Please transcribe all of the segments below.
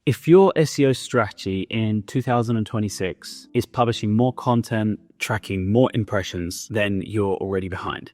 If your SEO strategy in 2026 is publishing more content, tracking more impressions, then you're already behind.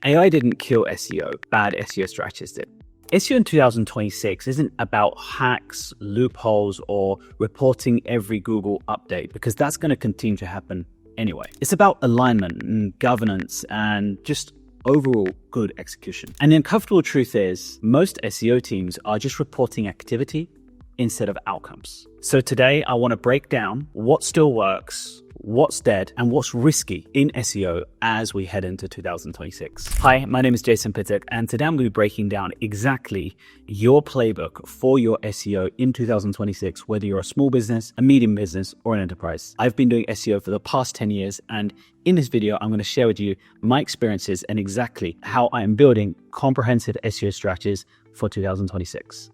AI didn't kill SEO, bad SEO strategists did. SEO in 2026 isn't about hacks, loopholes, or reporting every Google update, because that's going to continue to happen anyway. It's about alignment and governance and just overall good execution. And the uncomfortable truth is most SEO teams are just reporting activity instead of outcomes. So today I want to break down what still works, what's dead, and what's risky in SEO as we head into 2026. Hi, my name is Jason Pittock, and today I'm going to be breaking down exactly your playbook for your SEO in 2026, whether you're a small business, a medium business, or an enterprise. I've been doing SEO for the past 10 years, and in this video, I'm going to share with you my experiences and exactly how I am building comprehensive SEO strategies for 2026.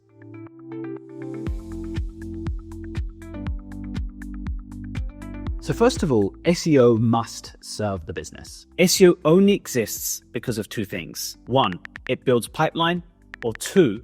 So first of all, SEO must serve the business. SEO only exists because of two things. One, it builds pipeline, or two,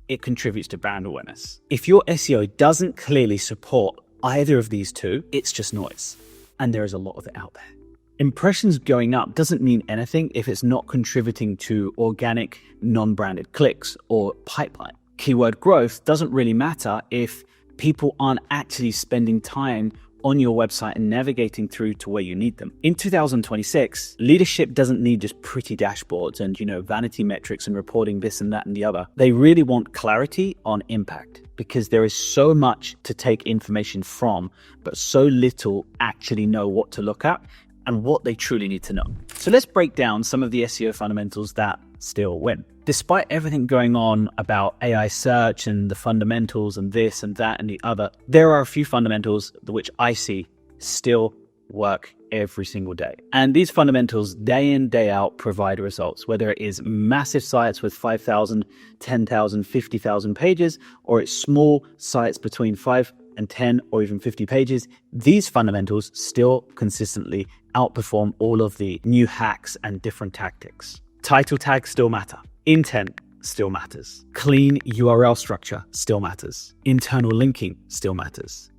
it contributes to brand awareness. If your SEO doesn't clearly support either of these two, it's just noise. And there is a lot of it out there. Impressions going up doesn't mean anything if it's not contributing to organic, non-branded clicks or pipeline. Keyword growth doesn't really matter if people aren't actually spending time on your website and navigating through to where you need them. In 2026, leadership doesn't need just pretty dashboards and, vanity metrics and reporting this and that and the other. They really want clarity on impact, because there is so much to take information from, but so little actually know what to look at and what they truly need to know. So let's break down some of the SEO fundamentals that still win. Despite everything going on about AI search and the fundamentals and this and that and the other, there are a few fundamentals which I see still work every single day. And these fundamentals day in, day out provide results, whether it is massive sites with 5,000, 10,000, 50,000 pages, or it's small sites between 5 and 10 or even 50 pages. These fundamentals still consistently outperform all of the new hacks and different tactics. Title tags still matter. Intent still matters. Clean URL structure still matters. Internal linking still matters.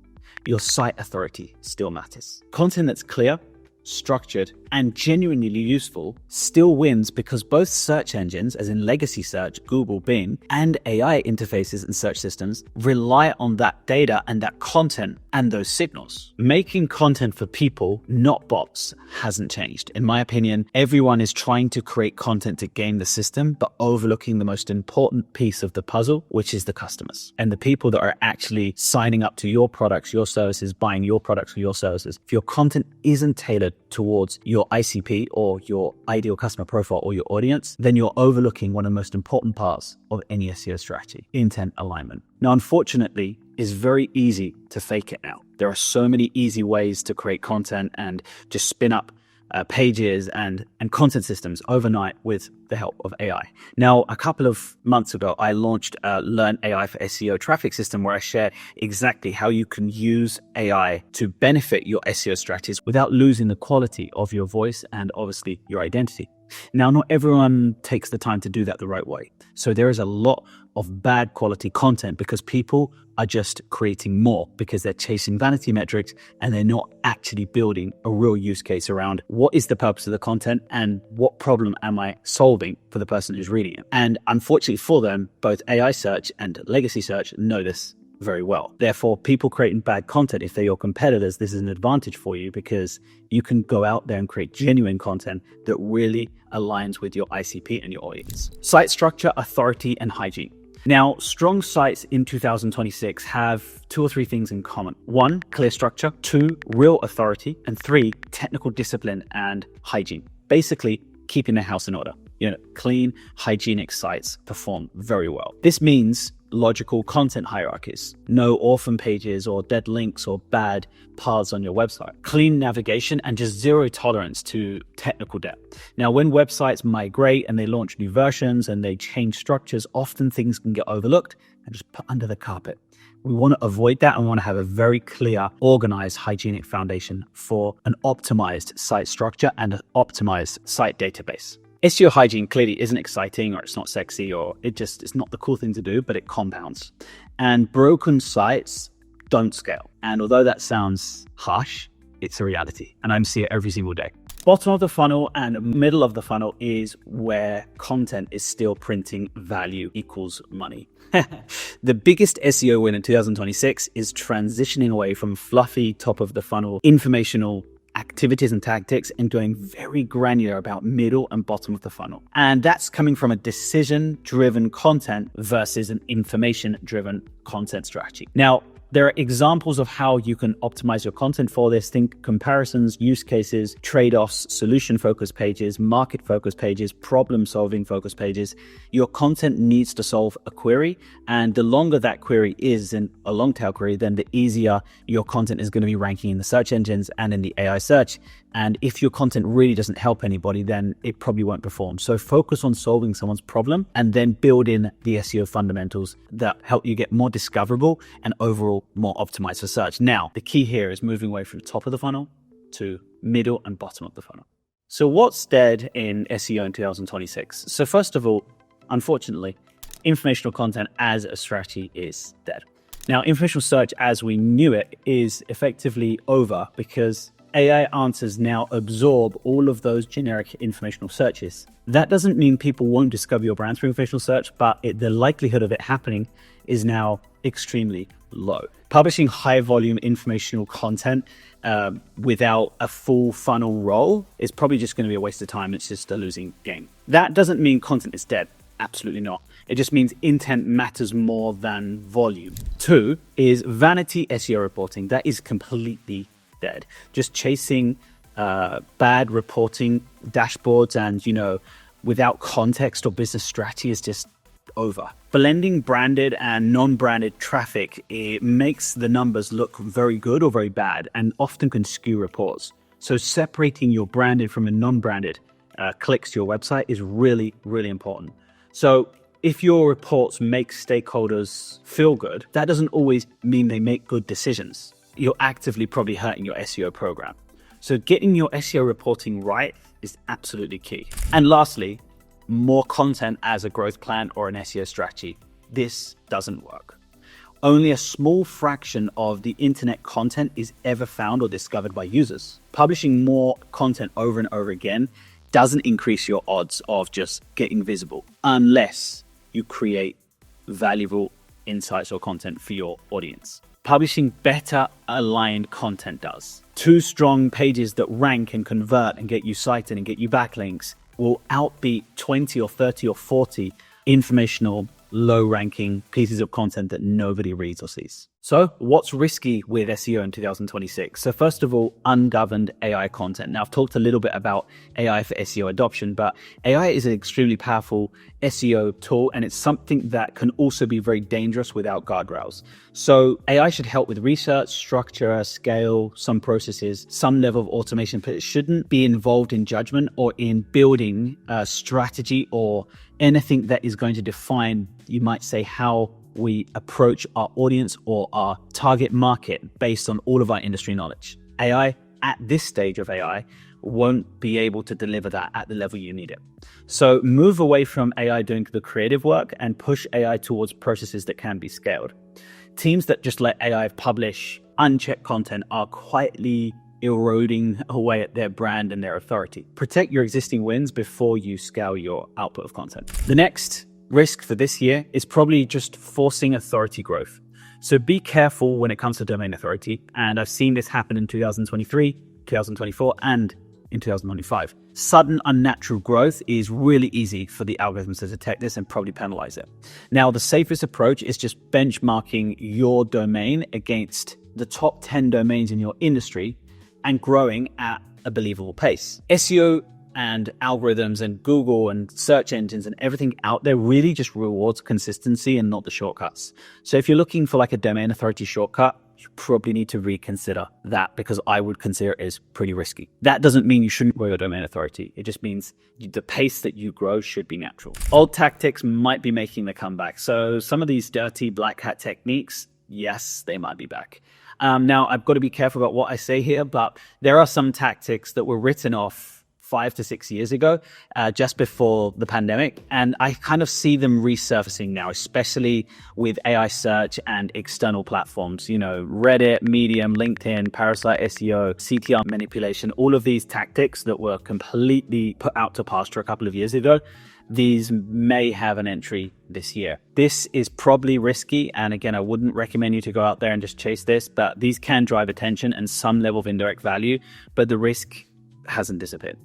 Your site authority still matters. Content that's clear, structured, and genuinely useful still wins, because both search engines, as in legacy search, Google, Bing, and AI interfaces and search systems rely on that data and that content and those signals. Making content for people, not bots, hasn't changed. In my opinion, everyone is trying to create content to game the system, but overlooking the most important piece of the puzzle, which is the customers and the people that are actually signing up to your products, your services, buying your products or your services. If your content isn't tailored towards your ICP or your ideal customer profile or your audience, then you're overlooking one of the most important parts of any SEO strategy: intent alignment. Now, unfortunately, it's very easy to fake it now. There are so many easy ways to create content and just spin up pages and content systems overnight with the help of AI. Now, a couple of months ago, I launched a Learn AI for SEO traffic system, where I share exactly how you can use AI to benefit your SEO strategies without losing the quality of your voice and obviously your identity. Now, not everyone takes the time to do that the right way. So there is a lot of bad quality content because people are just creating more because they're chasing vanity metrics and they're not actually building a real use case around what is the purpose of the content and what problem am I solving for the person who's reading it. And unfortunately for them, both AI search and legacy search know this very well. Therefore, people creating bad content, if they're your competitors, this is an advantage for you, because you can go out there and create genuine content that really aligns with your ICP and your audience. Site structure, authority, and hygiene. Now, strong sites in 2026 have 2 or 3 things in common. 1, clear structure. 2, real authority. And 3, technical discipline and hygiene. Basically, keeping their house in order. Clean, hygienic sites perform very well. This means logical content hierarchies, no orphan pages or dead links or bad paths on your website, clean navigation, and just zero tolerance to technical debt. Now, when websites migrate and they launch new versions and they change structures, often things can get overlooked and just put under the carpet. We want to avoid that and we want to have a very clear, organized, hygienic foundation for an optimized site structure and an optimized site database. SEO hygiene clearly isn't exciting, or it's not sexy, or it's not the cool thing to do, but it compounds. And broken sites don't scale. And although that sounds harsh, it's a reality. And I see it every single day. Bottom of the funnel and middle of the funnel is where content is still printing value equals money. The biggest SEO win in 2026 is transitioning away from fluffy top of the funnel informational activities and tactics and going very granular about middle and bottom of the funnel. And that's coming from a decision-driven content versus an information-driven content strategy. Now, there are examples of how you can optimize your content for this. Think comparisons, use cases, trade-offs, solution-focused pages, market-focused pages, problem-solving focused pages. Your content needs to solve a query, and the longer that query is in a long-tail query, then the easier your content is going to be ranking in the search engines and in the AI search. And if your content really doesn't help anybody, then it probably won't perform. So focus on solving someone's problem and then build in the SEO fundamentals that help you get more discoverable and overall more optimized for search. Now, the key here is moving away from top of the funnel to middle and bottom of the funnel. So what's dead in SEO in 2026? So first of all, unfortunately, informational content as a strategy is dead. Now, informational search as we knew it is effectively over because AI answers now absorb all of those generic informational searches. That doesn't mean people won't discover your brand through informational search, but the likelihood of it happening is now extremely low. Publishing high volume informational content without a full funnel role is probably just going to be a waste of time. It's just a losing game. That doesn't mean content is dead. Absolutely not. It just means intent matters more than volume. 2 is vanity SEO reporting. That is completely dead. Just chasing bad reporting dashboards and, without context or business strategy is just over. Blending branded and non-branded traffic, it makes the numbers look very good or very bad and often can skew reports. So separating your branded from a non-branded clicks to your website is really, really important. So if your reports make stakeholders feel good, that doesn't always mean they make good decisions. You're actively probably hurting your SEO program. So getting your SEO reporting right is absolutely key. And lastly, more content as a growth plan or an SEO strategy. This doesn't work. Only a small fraction of the internet content is ever found or discovered by users. Publishing more content over and over again doesn't increase your odds of just getting visible unless you create valuable insights or content for your audience. Publishing better aligned content does. 2 strong pages that rank and convert and get you cited and get you backlinks will outbeat 20 or 30 or 40 informational, low-ranking pieces of content that nobody reads or sees. So what's risky with SEO in 2026? So first of all, ungoverned AI content. Now, I've talked a little bit about AI for SEO adoption, but AI is an extremely powerful SEO tool, and it's something that can also be very dangerous without guardrails. So AI should help with research, structure, scale, some processes, some level of automation, but it shouldn't be involved in judgment or in building a strategy or anything that is going to define, you might say, how we approach our audience or our target market based on all of our industry knowledge. AI, at this stage of AI, won't be able to deliver that at the level you need it. So move away from AI doing the creative work and push AI towards processes that can be scaled. Teams that just let AI publish unchecked content are quietly eroding away at their brand and their authority. Protect your existing wins before you scale your output of content. The next risk for this year is probably just forcing authority growth. So be careful when it comes to domain authority. And I've seen this happen in 2023, 2024, and in 2025. Sudden unnatural growth is really easy for the algorithms to detect this and probably penalize it. Now, the safest approach is just benchmarking your domain against the top 10 domains in your industry and growing at a believable pace. SEO and algorithms and Google and search engines and everything out there really just rewards consistency and not the shortcuts. So if you're looking for like a domain authority shortcut, you probably need to reconsider that, because I would consider it as pretty risky. That doesn't mean you shouldn't grow your domain authority. It just means the pace that you grow should be natural. Old tactics might be making the comeback. So some of these dirty black hat techniques, yes, they might be back. Now, I've got to be careful about what I say here, but there are some tactics that were written off 5 to 6 years ago, just before the pandemic. And I kind of see them resurfacing now, especially with AI search and external platforms, Reddit, Medium, LinkedIn, Parasite SEO, CTR manipulation, all of these tactics that were completely put out to pasture a couple of years ago. These may have an entry this year. This is probably risky. And again, I wouldn't recommend you to go out there and just chase this, but these can drive attention and some level of indirect value, but the risk hasn't disappeared.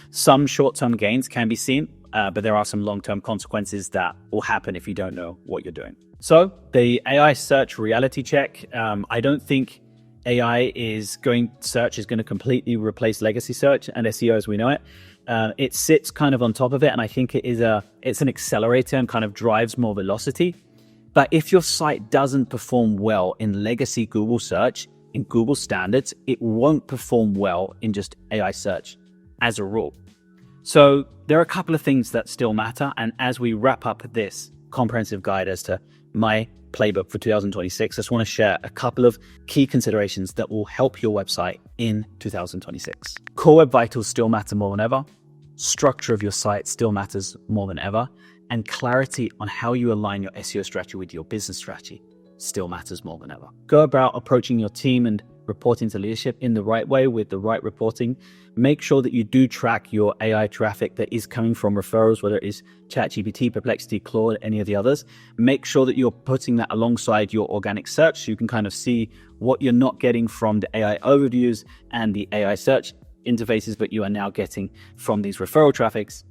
Some short-term gains can be seen, but there are some long-term consequences that will happen if you don't know what you're doing. So the AI search reality check, I don't think search is going to completely replace legacy search and SEO as we know it. It sits kind of on top of it, and I think it's an accelerator and kind of drives more velocity. But if your site doesn't perform well in legacy Google search, in Google standards, it won't perform well in just AI search as a rule. So there are a couple of things that still matter. And as we wrap up this comprehensive guide as to my playbook for 2026, I just want to share a couple of key considerations that will help your website in 2026. Core Web Vitals still matter more than ever. Structure of your site still matters more than ever. And clarity on how you align your SEO strategy with your business strategy still matters more than ever. Go about approaching your team and reporting to leadership in the right way with the right reporting. Make sure that you do track your AI traffic that is coming from referrals, whether it is ChatGPT, Perplexity, Claude, any of the others. Make sure that you're putting that alongside your organic search so you can kind of see what you're not getting from the AI overviews and the AI search interfaces, but you are now getting from these referral traffics.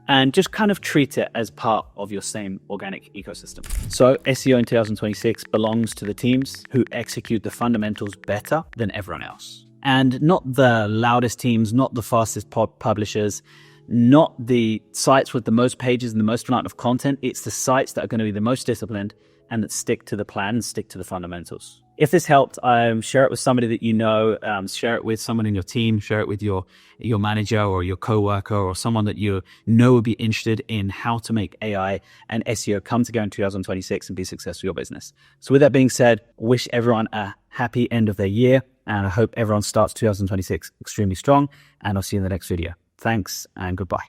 And just kind of treat it as part of your same organic ecosystem. So SEO in 2026 belongs to the teams who execute the fundamentals better than everyone else. And not the loudest teams, not the fastest publishers, not the sites with the most pages and the most amount of content. It's the sites that are going to be the most disciplined and that stick to the plan and stick to the fundamentals. If this helped, share it with somebody that you know, share it with someone in your team, share it with your manager or your coworker or someone that you know would be interested in how to make AI and SEO come together in 2026 and be successful in your business. So with that being said, wish everyone a happy end of their year, and I hope everyone starts 2026 extremely strong, and I'll see you in the next video. Thanks and goodbye.